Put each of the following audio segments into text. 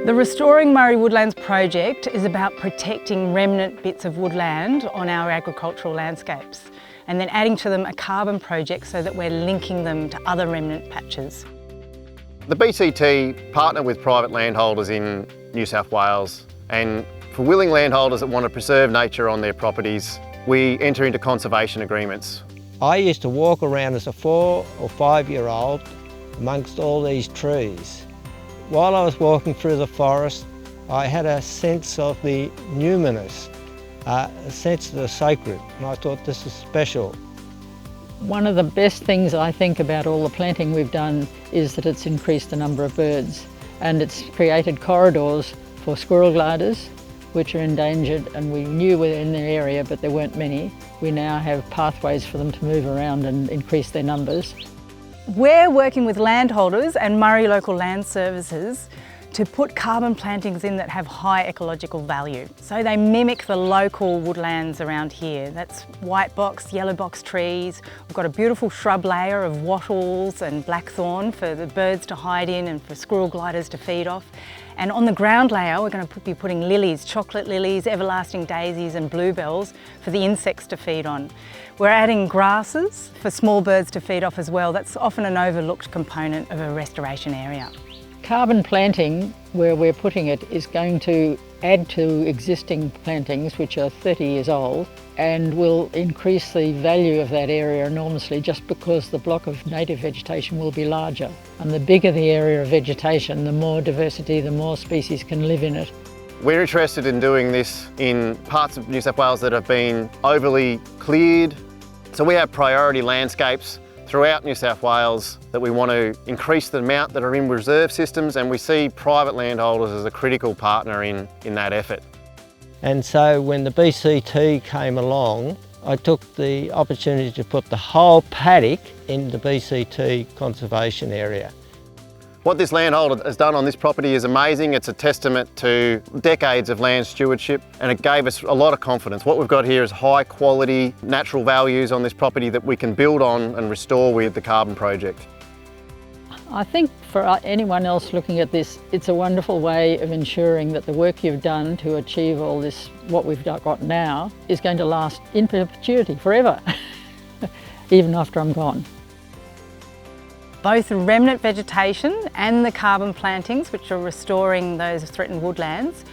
The Restoring Murray Woodlands project is about protecting remnant bits of woodland on our agricultural landscapes and then adding to them a carbon project so that we're linking them to other remnant patches. The BCT partner with private landholders in New South Wales, and for willing landholders that want to preserve nature on their properties, we enter into conservation agreements. I used to walk around as a 4 or 5-year-old amongst all these trees. While I was walking through the forest, I had a sense of the numinous, a sense of the sacred, and I thought this is special. One of the best things I think about all the planting we've done is that it's increased the number of birds, and it's created corridors for squirrel gliders, which are endangered, and we knew were in the area but there weren't many. We now have pathways for them to move around and increase their numbers. We're working with landholders and Murray Local Land Services to put carbon plantings in that have high ecological value. So they mimic the local woodlands around here. That's white box, yellow box trees. We've got a beautiful shrub layer of wattles and blackthorn for the birds to hide in and for squirrel gliders to feed off. And on the ground layer, we're going to be putting lilies, chocolate lilies, everlasting daisies and bluebells for the insects to feed on. We're adding grasses for small birds to feed off as well. That's often an overlooked component of a restoration area. Carbon planting, where we're putting it, is going to add to existing plantings which are 30 years old and will increase the value of that area enormously just because the block of native vegetation will be larger. And the bigger the area of vegetation, the more diversity, the more species can live in it. We're interested in doing this in parts of New South Wales that have been overly cleared. So we have priority landscapes throughout New South Wales that we want to increase the amount that are in reserve systems, and we see private landholders as a critical partner in that effort. And so when the BCT came along, I took the opportunity to put the whole paddock in the BCT conservation area. What this landholder has done on this property is amazing. It's a testament to decades of land stewardship, and it gave us a lot of confidence. What we've got here is high quality natural values on this property that we can build on and restore with the carbon project. I think for anyone else looking at this, it's a wonderful way of ensuring that the work you've done to achieve all this, what we've got now, is going to last in perpetuity, forever, even after I'm gone. Both the remnant vegetation and the carbon plantings, which are restoring those threatened woodlands,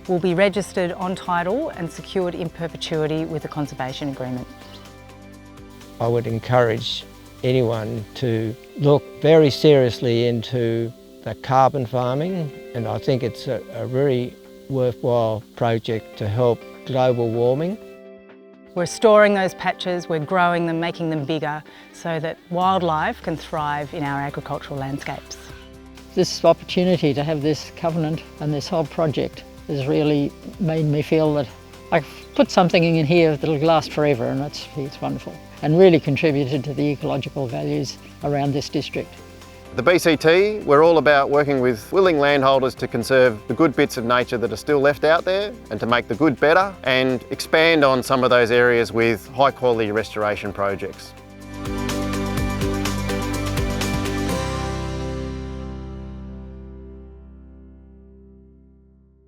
will be registered on title and secured in perpetuity with a conservation agreement. I would encourage anyone to look very seriously into the carbon farming, and I think it's a very worthwhile project to help global warming. We're storing those patches, we're growing them, making them bigger so that wildlife can thrive in our agricultural landscapes. This opportunity to have this covenant and this whole project has really made me feel that I've put something in here that'll last forever, and it's wonderful, and really contributed to the ecological values around this district. The BCT, we're all about working with willing landholders to conserve the good bits of nature that are still left out there and to make the good better and expand on some of those areas with high quality restoration projects.